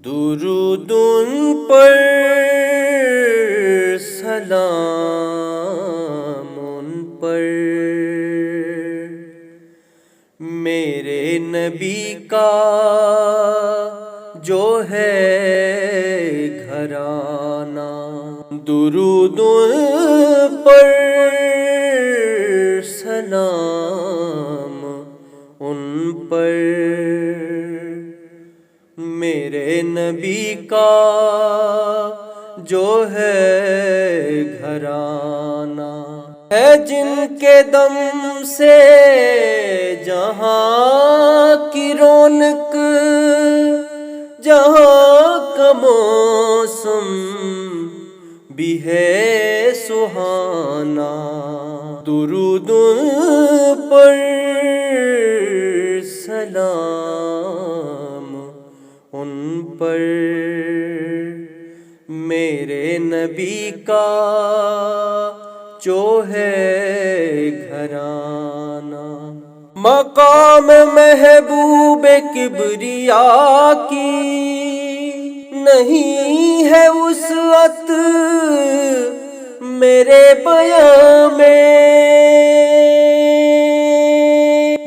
درود ان پر، سلام ان پر، میرے نبی کا جو ہے گھرانہ۔ درود ان پر، سلام ان پر، میرے نبی کا جو ہے گھرانہ، ہے جن کے دم سے جہاں کی رونق، جہاں کا موسم بھی ہے سہانا۔ درود ان پر، سلام ان پر، میرے نبی کا جو ہے گھرانہ۔ مقام محبوب کبریا کی نہیں ہے وسعت میرے بیاں میں،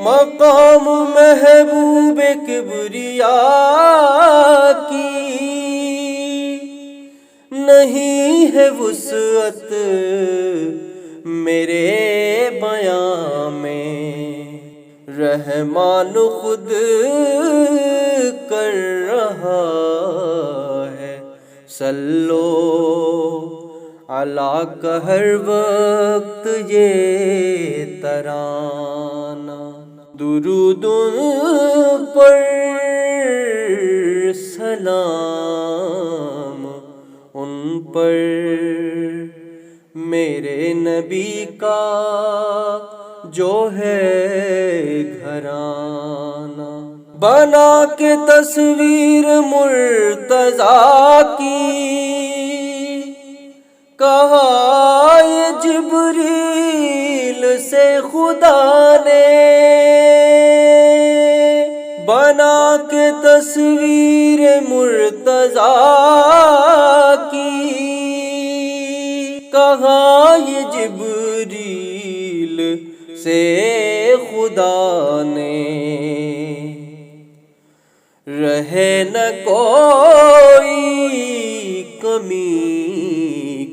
مقام محبوب کبریا کی نہیں ہے وسعت میرے بیاں میں، رحمان خود کر رہا ہے صلو علی کا ہر وقت یہ ترانہ۔ درود ان پر، سلام ان پر، میرے نبی کا جو ہے گھرانہ۔ بنا کے تصویر مرتضیٰ کی کہا یہ جبریل سے خدا نے، بنا کے تصویر مرتضیٰ کی کہا یہ جبریل سے خدا نے، رہے نہ کوئی کمی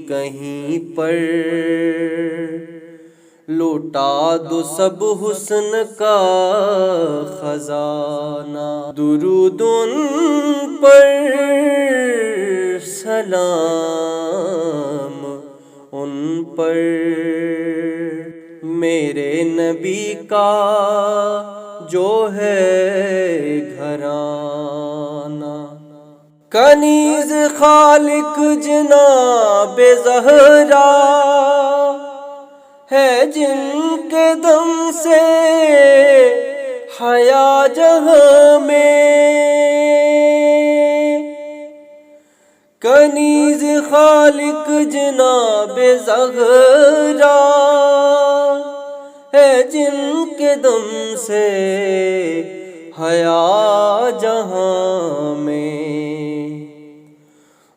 کہیں پر، لوٹا دو سب حسن کا خزانہ۔ درود ان پر، سلام ان پر، میرے نبی کا جو ہے گھرانہ۔ کنیز خالق جناب زہرا ہے جن کے دم سے حیا جہاں میں، کنیز خالق جناب زہرا ہے جن کے دم سے حیا جہاں میں،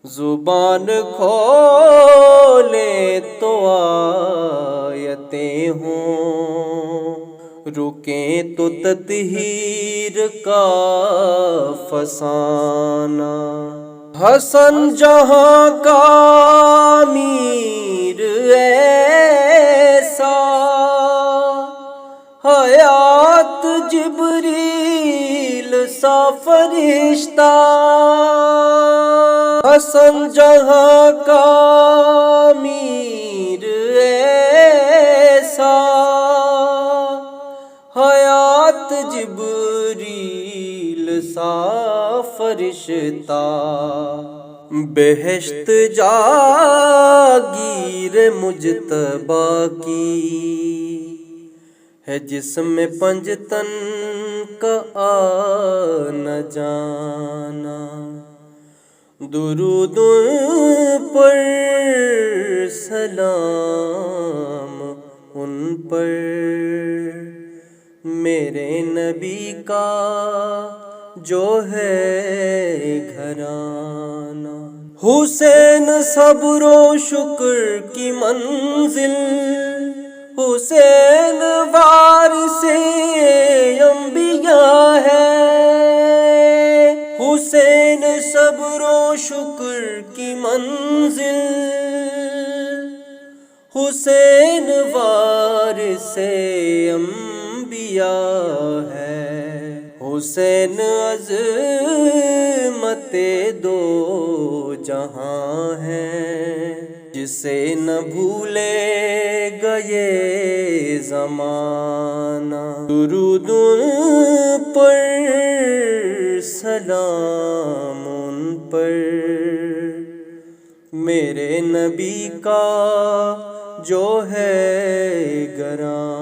زبان کھولے تو آیتیں ہوں، رکیں تو تطہیر کا فسانہ۔ حسن جہاں کا امیر ایسا، حیات جبریل سا فرشتہ، حسن جہاں کا امیر ایسا، حیات جبریل سا فرشتہ، بہشت جاگیر مجتبیٰ کی ہے جس میں پنجتن کا آنا جانا۔ درود ان پر، سلام ان پر، میرے نبی کا جو ہے گھرانہ، حسین صبر و شکر کی منزل، حسین وارث انبیاء ہے، حسین صبر و شکر کی منزل، حسین وارث انبیاء ہے، حسین عظمت دو جہاں ہے، جسے نہ بھولے گا یہ زمانہ، درود ان پر سلام ان پر، میرے نبی کا جو ہے گراں۔